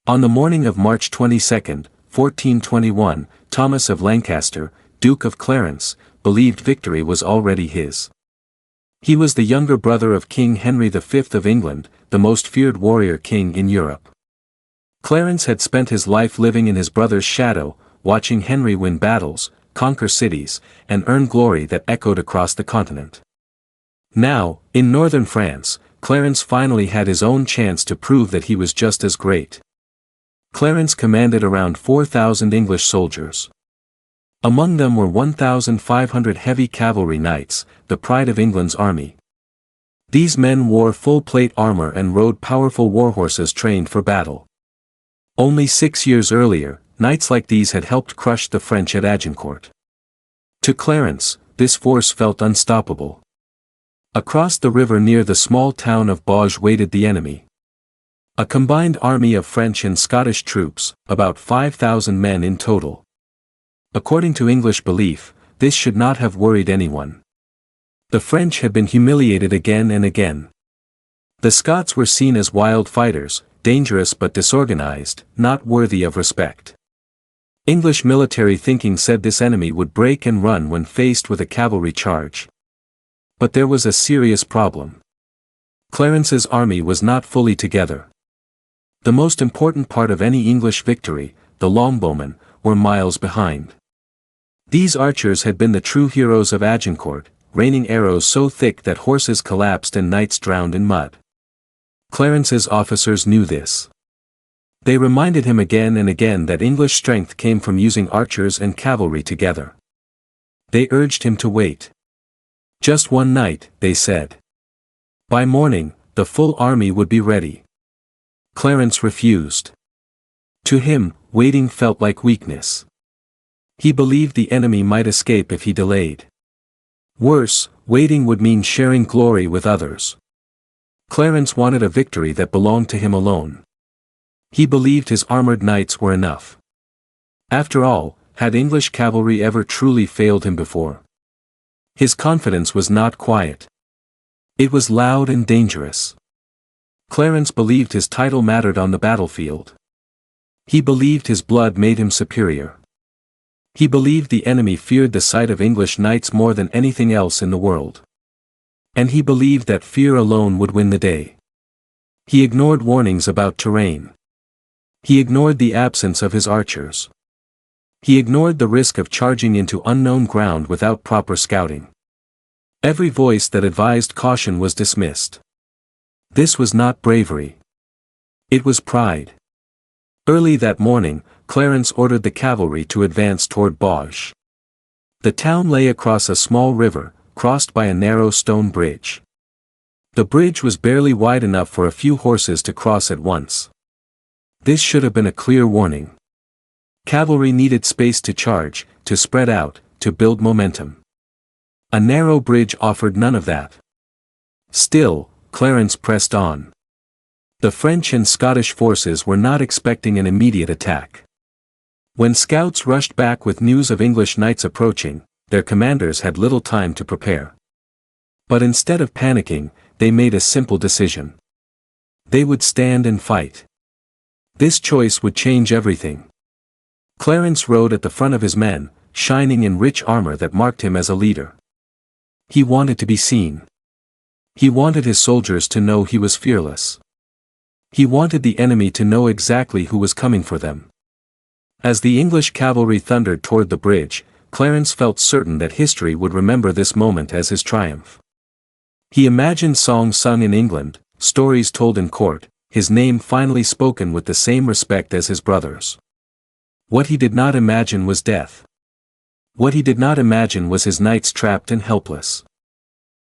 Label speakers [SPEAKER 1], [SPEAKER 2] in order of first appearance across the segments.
[SPEAKER 1] On the morning of March 22, 1421, Thomas of Lancaster, Duke of Clarence, believed victory was already his. He was the younger brother of King Henry V of England, the most feared warrior king in Europe. Clarence had spent his life living in his brother's shadow, watching Henry win battles, conquer cities, and earn glory that echoed across the continent. Now, in northern France, Clarence finally had his own chance to prove that he was just as great. Clarence commanded around 4,000 English soldiers. Among them were 1,500 heavy cavalry knights, the pride of England's army. These men wore full-plate armor and rode powerful warhorses trained for battle. Only 6 years earlier, knights like these had helped crush the French at Agincourt. To Clarence, this force felt unstoppable. Across the river near the small town of Baugé waited the enemy. A combined army of French and Scottish troops, about 5,000 men in total. According to English belief, this should not have worried anyone. The French had been humiliated again and again. The Scots were seen as wild fighters, dangerous but disorganized, not worthy of respect. English military thinking said this enemy would break and run when faced with a cavalry charge. But there was a serious problem. Clarence's army was not fully together. The most important part of any English victory, the longbowmen, were miles behind. These archers had been the true heroes of Agincourt, raining arrows so thick that horses collapsed and knights drowned in mud. Clarence's officers knew this. They reminded him again and again that English strength came from using archers and cavalry together. They urged him to wait. Just one night, they said. By morning, the full army would be ready. Clarence refused. To him, waiting felt like weakness. He believed the enemy might escape if he delayed. Worse, waiting would mean sharing glory with others. Clarence wanted a victory that belonged to him alone. He believed his armored knights were enough. After all, had English cavalry ever truly failed him before? His confidence was not quiet. It was loud and dangerous. Clarence believed his title mattered on the battlefield. He believed his blood made him superior. He believed the enemy feared the sight of English knights more than anything else in the world. And he believed that fear alone would win the day. He ignored warnings about terrain. He ignored the absence of his archers. He ignored the risk of charging into unknown ground without proper scouting. Every voice that advised caution was dismissed. This was not bravery. It was pride. Early that morning, Clarence ordered the cavalry to advance toward Baugé. The town lay across a small river, crossed by a narrow stone bridge. The bridge was barely wide enough for a few horses to cross at once. This should have been a clear warning. Cavalry needed space to charge, to spread out, to build momentum. A narrow bridge offered none of that. Still, Clarence pressed on. The French and Scottish forces were not expecting an immediate attack. When scouts rushed back with news of English knights approaching, their commanders had little time to prepare. But instead of panicking, they made a simple decision. They would stand and fight. This choice would change everything. Clarence rode at the front of his men, shining in rich armor that marked him as a leader. He wanted to be seen. He wanted his soldiers to know he was fearless. He wanted the enemy to know exactly who was coming for them. As the English cavalry thundered toward the bridge, Clarence felt certain that history would remember this moment as his triumph. He imagined songs sung in England, stories told in court, his name finally spoken with the same respect as his brothers. What he did not imagine was death. What he did not imagine was his knights trapped and helpless.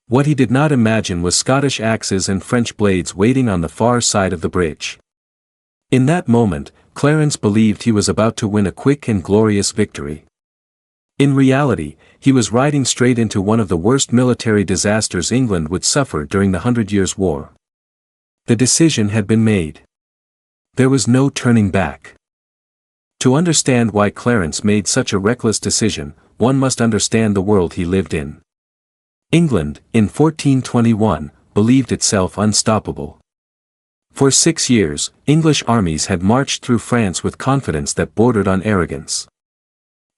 [SPEAKER 1] What he did not imagine was Scottish axes and French blades waiting on the far side of the bridge. In that moment, Clarence believed he was about to win a quick and glorious victory. In reality, he was riding straight into one of the worst military disasters England would suffer during the 100 Years' War. The decision had been made. There was no turning back. To understand why Clarence made such a reckless decision, one must understand the world he lived in. England, in 1421, believed itself unstoppable. For 6 years, English armies had marched through France with confidence that bordered on arrogance.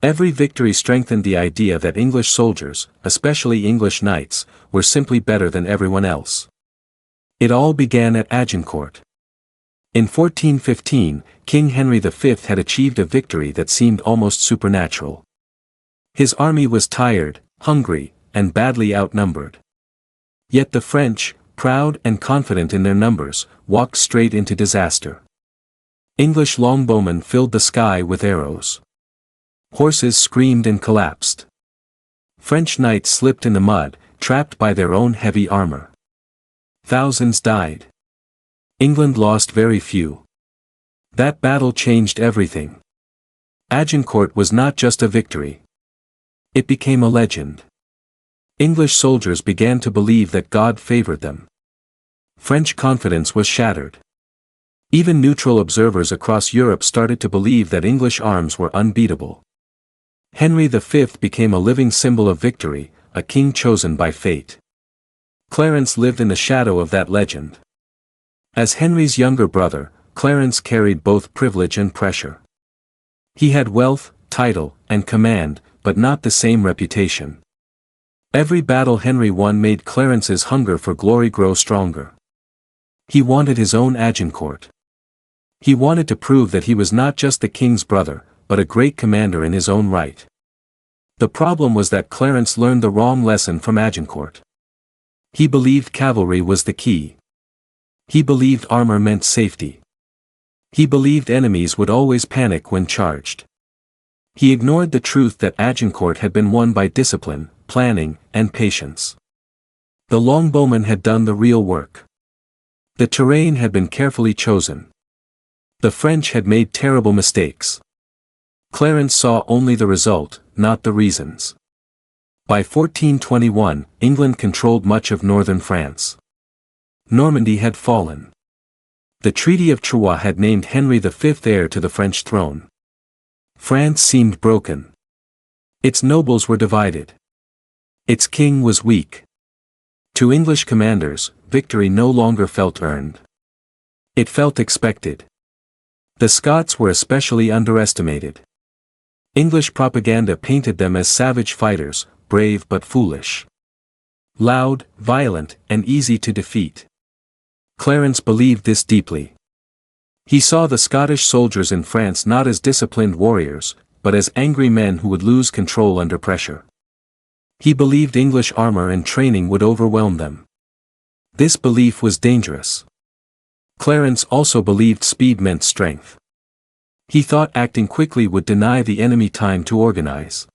[SPEAKER 1] Every victory strengthened the idea that English soldiers, especially English knights, were simply better than everyone else. It all began at Agincourt. In 1415, King Henry V had achieved a victory that seemed almost supernatural. His army was tired, hungry, and badly outnumbered. Yet the French, proud and confident in their numbers, walked straight into disaster. English longbowmen filled the sky with arrows. Horses screamed and collapsed. French knights slipped in the mud, trapped by their own heavy armor. Thousands died. England lost very few. That battle changed everything. Agincourt was not just a victory. It became a legend. English soldiers began to believe that God favored them. French confidence was shattered. Even neutral observers across Europe started to believe that English arms were unbeatable. Henry V became a living symbol of victory, a king chosen by fate. Clarence lived in the shadow of that legend. As Henry's younger brother, Clarence carried both privilege and pressure. He had wealth, title, and command, but not the same reputation. Every battle Henry won made Clarence's hunger for glory grow stronger. He wanted his own Agincourt. He wanted to prove that he was not just the king's brother, but a great commander in his own right. The problem was that Clarence learned the wrong lesson from Agincourt. He believed cavalry was the key. He believed armor meant safety. He believed enemies would always panic when charged. He ignored the truth that Agincourt had been won by discipline, planning, and patience. The longbowmen had done the real work. The terrain had been carefully chosen. The French had made terrible mistakes. Clarence saw only the result, not the reasons. By 1421, England controlled much of northern France. Normandy had fallen. The Treaty of Troyes had named Henry V heir to the French throne. France seemed broken. Its nobles were divided. Its king was weak. To English commanders, victory no longer felt earned. It felt expected. The Scots were especially underestimated. English propaganda painted them as savage fighters, brave but foolish. Loud, violent, and easy to defeat. Clarence believed this deeply. He saw the Scottish soldiers in France not as disciplined warriors, but as angry men who would lose control under pressure. He believed English armor and training would overwhelm them. This belief was dangerous. Clarence also believed speed meant strength. He thought acting quickly would deny the enemy time to organize.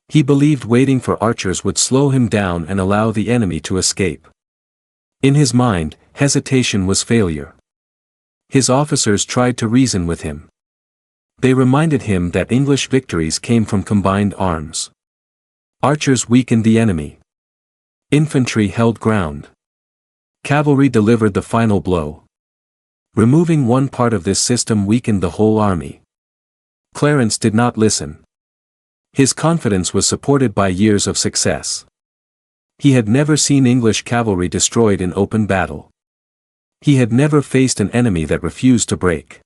[SPEAKER 1] He believed waiting for archers would slow him down and allow the enemy to escape. In his mind, hesitation was failure. His officers tried to reason with him. They reminded him that English victories came from combined arms. Archers weakened the enemy. Infantry held ground. Cavalry delivered the final blow. Removing one part of this system weakened the whole army. Clarence did not listen. His confidence was supported by years of success. He had never seen English cavalry destroyed in open battle. He had never faced an enemy that refused to break.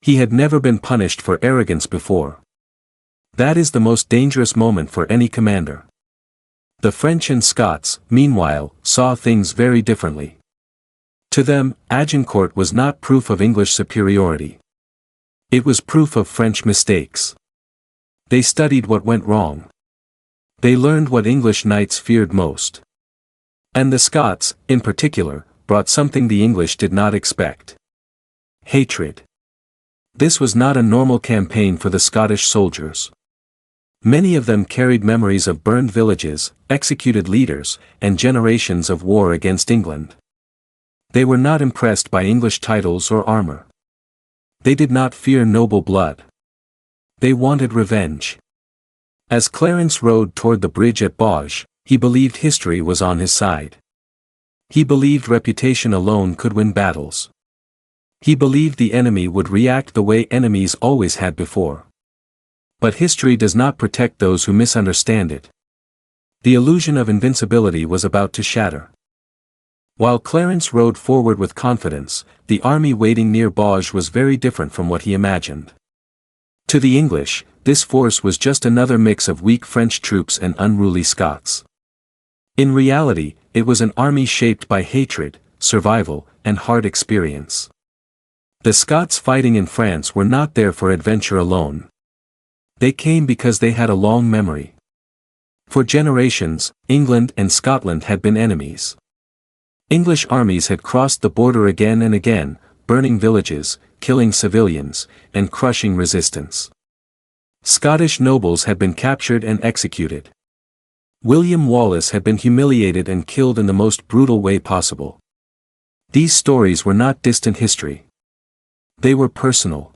[SPEAKER 1] He had never been punished for arrogance before. That is the most dangerous moment for any commander. The French and Scots, meanwhile, saw things very differently. To them, Agincourt was not proof of English superiority. It was proof of French mistakes. They studied what went wrong. They learned what English knights feared most. And the Scots, in particular, brought something the English did not expect. Hatred. This was not a normal campaign for the Scottish soldiers. Many of them carried memories of burned villages, executed leaders, and generations of war against England. They were not impressed by English titles or armor. They did not fear noble blood. They wanted revenge. As Clarence rode toward the bridge at Baugé, he believed history was on his side. He believed reputation alone could win battles. He believed the enemy would react the way enemies always had before. But history does not protect those who misunderstand it. The illusion of invincibility was about to shatter. While Clarence rode forward with confidence, the army waiting near Baugé was very different from what he imagined. To the English, this force was just another mix of weak French troops and unruly Scots. In reality, it was an army shaped by hatred, survival, and hard experience. The Scots fighting in France were not there for adventure alone. They came because they had a long memory. For generations, England and Scotland had been enemies. English armies had crossed the border again and again, burning villages, killing civilians, and crushing resistance. Scottish nobles had been captured and executed. William Wallace had been humiliated and killed in the most brutal way possible. These stories were not distant history. They were personal.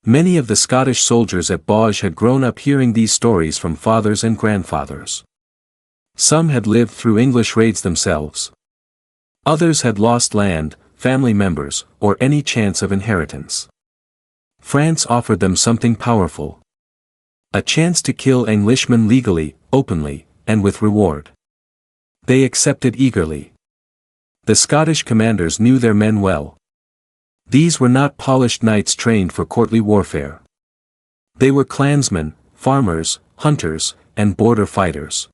[SPEAKER 1] Many of the Scottish soldiers at Baugé had grown up hearing these stories from fathers and grandfathers. Some had lived through English raids themselves. Others had lost land, family members, or any chance of inheritance. France offered them something powerful. A chance to kill Englishmen legally, openly, and with reward. They accepted eagerly. The Scottish commanders knew their men well. These were not polished knights trained for courtly warfare. They were clansmen, farmers, hunters, and border fighters.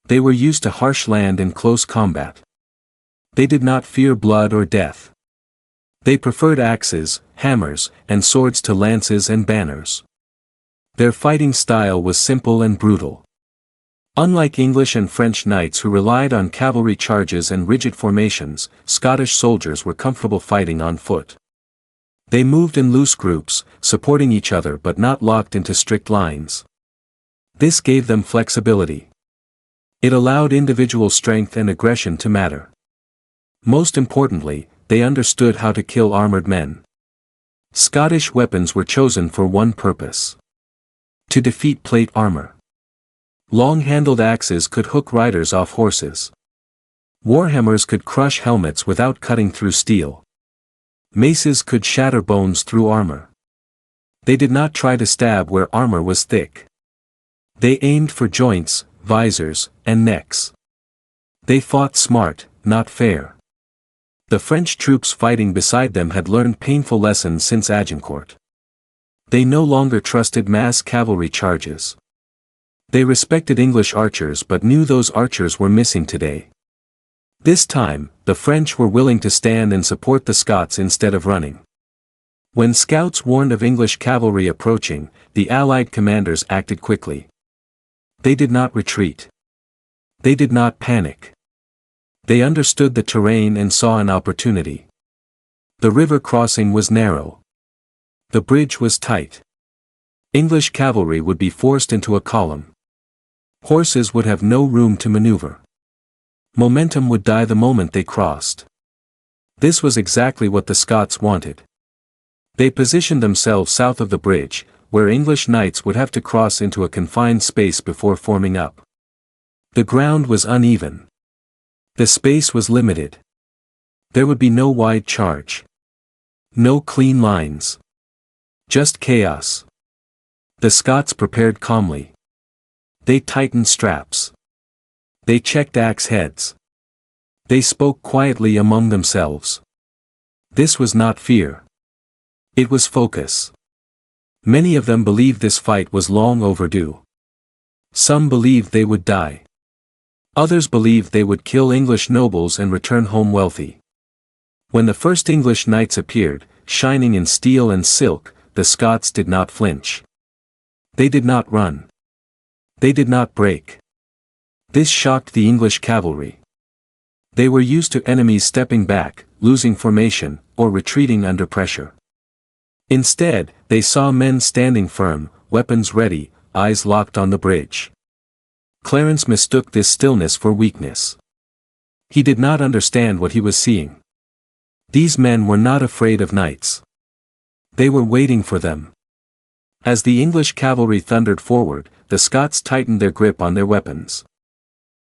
[SPEAKER 1] They were used to harsh land and close combat. They did not fear blood or death. They preferred axes, hammers, and swords to lances and banners. Their fighting style was simple and brutal. Unlike English and French knights who relied on cavalry charges and rigid formations, Scottish soldiers were comfortable fighting on foot. They moved in loose groups, supporting each other but not locked into strict lines. This gave them flexibility. It allowed individual strength and aggression to matter. Most importantly, they understood how to kill armored men. Scottish weapons were chosen for one purpose: to defeat plate armor. Long-handled axes could hook riders off horses. Warhammers could crush helmets without cutting through steel. Maces could shatter bones through armor. They did not try to stab where armor was thick. They aimed for joints, visors, and necks. They fought smart, not fair. The French troops fighting beside them had learned painful lessons since Agincourt. They no longer trusted mass cavalry charges. They respected English archers but knew those archers were missing today. This time, the French were willing to stand and support the Scots instead of running. When scouts warned of English cavalry approaching, the Allied commanders acted quickly. They did not retreat. They did not panic. They understood the terrain and saw an opportunity. The river crossing was narrow. The bridge was tight. English cavalry would be forced into a column. Horses would have no room to maneuver. Momentum would die the moment they crossed. This was exactly what the Scots wanted. They positioned themselves south of the bridge, where English knights would have to cross into a confined space before forming up. The ground was uneven. The space was limited. There would be no wide charge. No clean lines. Just chaos. The Scots prepared calmly. They tightened straps. They checked axe heads. They spoke quietly among themselves. This was not fear. It was focus. Many of them believed this fight was long overdue. Some believed they would die. Others believed they would kill English nobles and return home wealthy. When the first English knights appeared, shining in steel and silk, the Scots did not flinch. They did not run. They did not break. This shocked the English cavalry. They were used to enemies stepping back, losing formation, or retreating under pressure. Instead, they saw men standing firm, weapons ready, eyes locked on the bridge. Clarence mistook this stillness for weakness. He did not understand what he was seeing. These men were not afraid of knights. They were waiting for them. As the English cavalry thundered forward, the Scots tightened their grip on their weapons.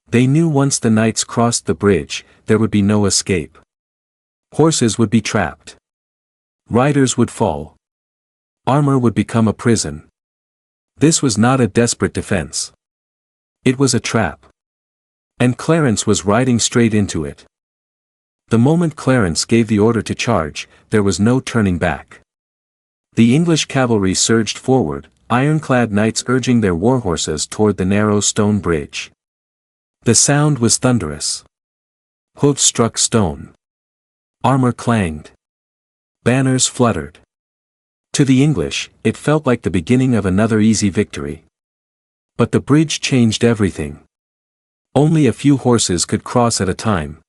[SPEAKER 1] They knew once the knights crossed the bridge, there would be no escape. Horses would be trapped. Riders would fall. Armor would become a prison. This was not a desperate defense. It was a trap. And Clarence was riding straight into it. The moment Clarence gave the order to charge, there was no turning back. The English cavalry surged forward, ironclad knights urging their warhorses toward the narrow stone bridge. The sound was thunderous. Hoofs struck stone. Armor clanged. Banners fluttered. To the English, it felt like the beginning of another easy victory. But the bridge changed everything. Only a few horses could cross at a time.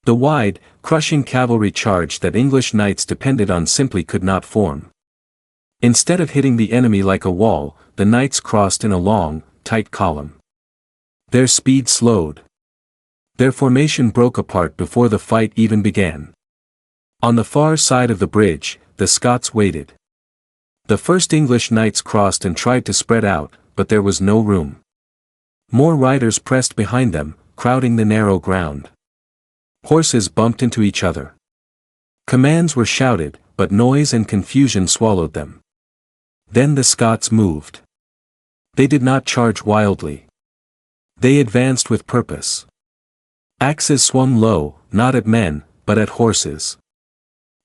[SPEAKER 1] The wide, crushing cavalry charge that English knights depended on simply could not form. Instead of hitting the enemy like a wall, the knights crossed in a long, tight column. Their speed slowed. Their formation broke apart before the fight even began. On the far side of the bridge, the Scots waited. The first English knights crossed and tried to spread out, but there was no room. More riders pressed behind them, crowding the narrow ground. Horses bumped into each other. Commands were shouted, but noise and confusion swallowed them. Then the Scots moved. They did not charge wildly. They advanced with purpose. Axes swung low, not at men, but at horses.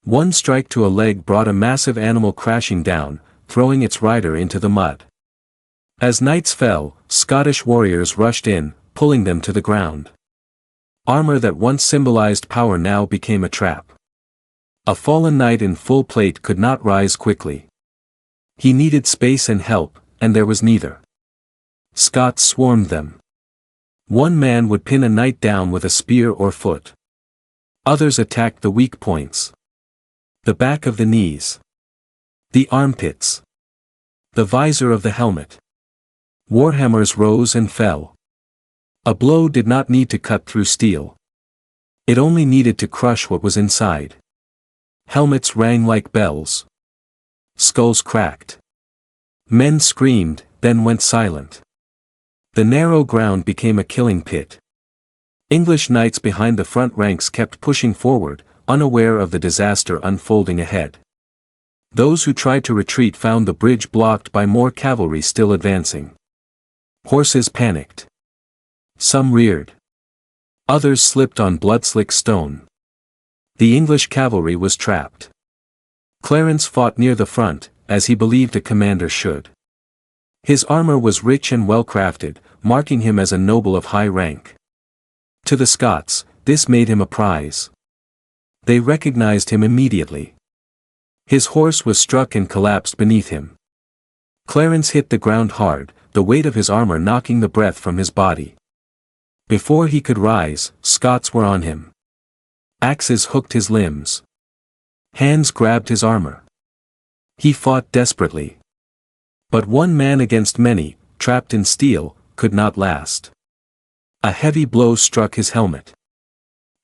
[SPEAKER 1] One strike to a leg brought a massive animal crashing down, throwing its rider into the mud. As knights fell, Scottish warriors rushed in, pulling them to the ground. Armor that once symbolized power now became a trap. A fallen knight in full plate could not rise quickly. He needed space and help, and there was neither. Scots swarmed them. One man would pin a knight down with a spear or foot. Others attacked the weak points. The back of the knees. The armpits. The visor of the helmet. Warhammers rose and fell. A blow did not need to cut through steel. It only needed to crush what was inside. Helmets rang like bells. Skulls cracked. Men screamed, then went silent. The narrow ground became a killing pit. English knights behind the front ranks kept pushing forward, unaware of the disaster unfolding ahead. Those who tried to retreat found the bridge blocked by more cavalry still advancing. Horses panicked. Some reared. Others slipped on blood-slick stone. The English cavalry was trapped. Clarence fought near the front, as he believed a commander should. His armor was rich and well-crafted, marking him as a noble of high rank. To the Scots, this made him a prize. They recognized him immediately. His horse was struck and collapsed beneath him. Clarence hit the ground hard, the weight of his armor knocking the breath from his body. Before he could rise, Scots were on him. Axes hooked his limbs. Hands grabbed his armor. He fought desperately. But one man against many, trapped in steel, could not last. A heavy blow struck his helmet.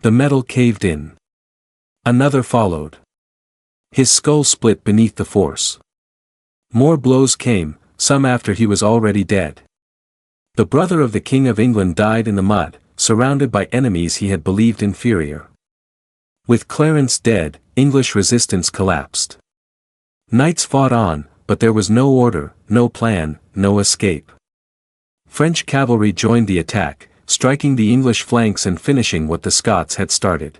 [SPEAKER 1] The metal caved in. Another followed. His skull split beneath the force. More blows came, some after he was already dead. The brother of the King of England died in the mud, surrounded by enemies he had believed inferior. With Clarence dead, English resistance collapsed. Knights fought on, but there was no order, no plan, no escape. French cavalry joined the attack, striking the English flanks and finishing what the Scots had started.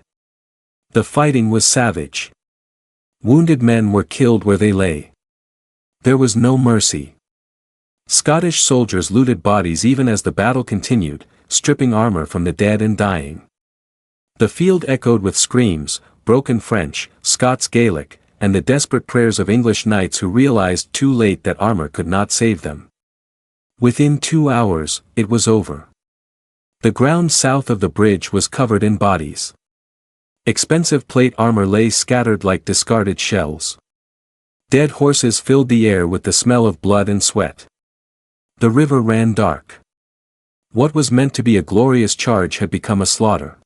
[SPEAKER 1] The fighting was savage. Wounded men were killed where they lay. There was no mercy. Scottish soldiers looted bodies even as the battle continued, stripping armor from the dead and dying. The field echoed with screams, broken French, Scots Gaelic, and the desperate prayers of English knights who realized too late that armor could not save them. Within 2 hours, it was over. The ground south of the bridge was covered in bodies. Expensive plate armor lay scattered like discarded shells. Dead horses filled the air with the smell of blood and sweat. The river ran dark. What was meant to be a glorious charge had become a slaughter.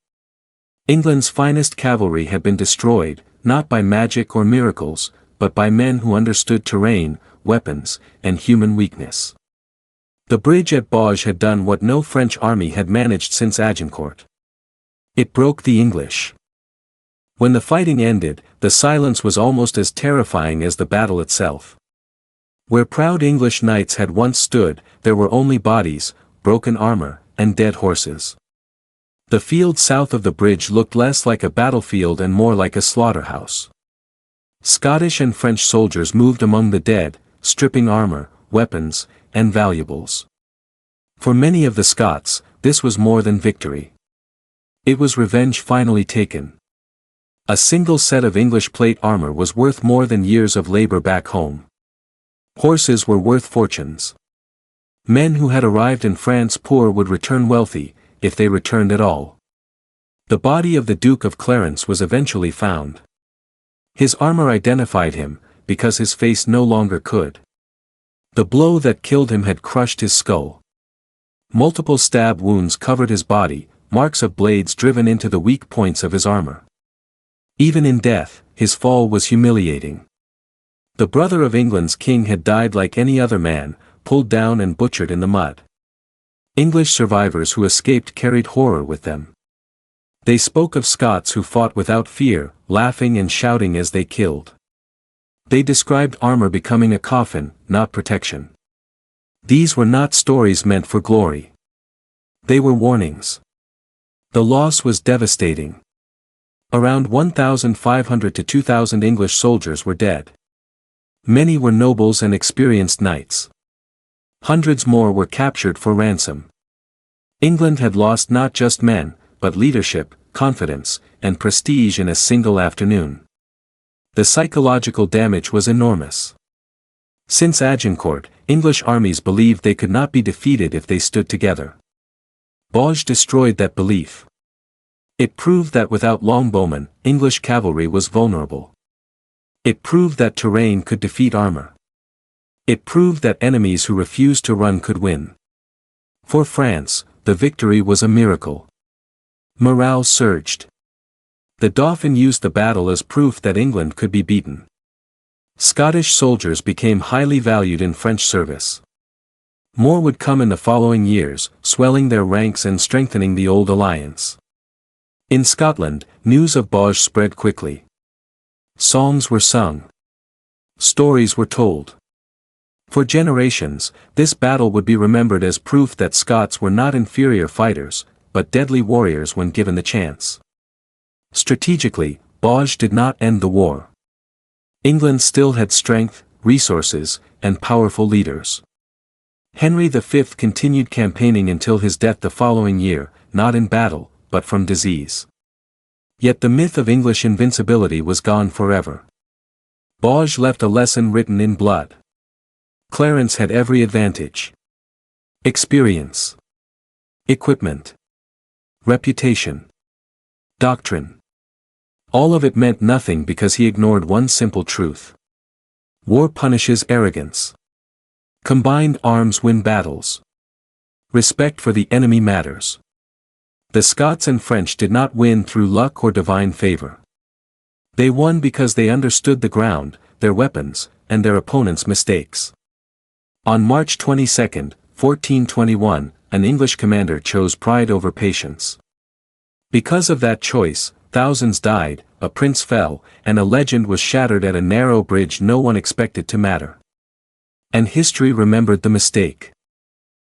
[SPEAKER 1] England's finest cavalry had been destroyed, not by magic or miracles, but by men who understood terrain, weapons, and human weakness. The bridge at Baugé had done what no French army had managed since Agincourt. It broke the English. When the fighting ended, the silence was almost as terrifying as the battle itself. Where proud English knights had once stood, there were only bodies, broken armor, and dead horses. The field south of the bridge looked less like a battlefield and more like a slaughterhouse. Scottish and French soldiers moved among the dead, stripping armor, weapons, and valuables. For many of the Scots, this was more than victory. It was revenge finally taken. A single set of English plate armor was worth more than years of labor back home. Horses were worth fortunes. Men who had arrived in France poor would return wealthy, if they returned at all. The body of the Duke of Clarence was eventually found. His armor identified him, because his face no longer could. The blow that killed him had crushed his skull. Multiple stab wounds covered his body, marks of blades driven into the weak points of his armor. Even in death, his fall was humiliating. The brother of England's king had died like any other man, pulled down and butchered in the mud. English survivors who escaped carried horror with them. They spoke of Scots who fought without fear, laughing and shouting as they killed. They described armor becoming a coffin, not protection. These were not stories meant for glory. They were warnings. The loss was devastating. Around 1,500 to 2,000 English soldiers were dead. Many were nobles and experienced knights. Hundreds more were captured for ransom. England had lost not just men, but leadership, confidence, and prestige in a single afternoon. The psychological damage was enormous. Since Agincourt, English armies believed they could not be defeated if they stood together. Baugé destroyed that belief. It proved that without longbowmen, English cavalry was vulnerable. It proved that terrain could defeat armor. It proved that enemies who refused to run could win. For France, the victory was a miracle. Morale surged. The Dauphin used the battle as proof that England could be beaten. Scottish soldiers became highly valued in French service. More would come in the following years, swelling their ranks and strengthening the old alliance. In Scotland, news of Baugé spread quickly. Songs were sung. Stories were told. For generations, this battle would be remembered as proof that Scots were not inferior fighters, but deadly warriors when given the chance. Strategically, Baugé did not end the war. England still had strength, resources, and powerful leaders. Henry V continued campaigning until his death the following year, not in battle, but from disease. Yet the myth of English invincibility was gone forever. Baugé left a lesson written in blood. Clarence had every advantage. Experience. Equipment. Reputation. Doctrine. All of it meant nothing because he ignored one simple truth. War punishes arrogance. Combined arms win battles. Respect for the enemy matters. The Scots and French did not win through luck or divine favor. They won because they understood the ground, their weapons, and their opponents' mistakes. On March 22, 1421, an English commander chose pride over patience. Because of that choice, thousands died, a prince fell, and a legend was shattered at a narrow bridge no one expected to matter. And history remembered the mistake.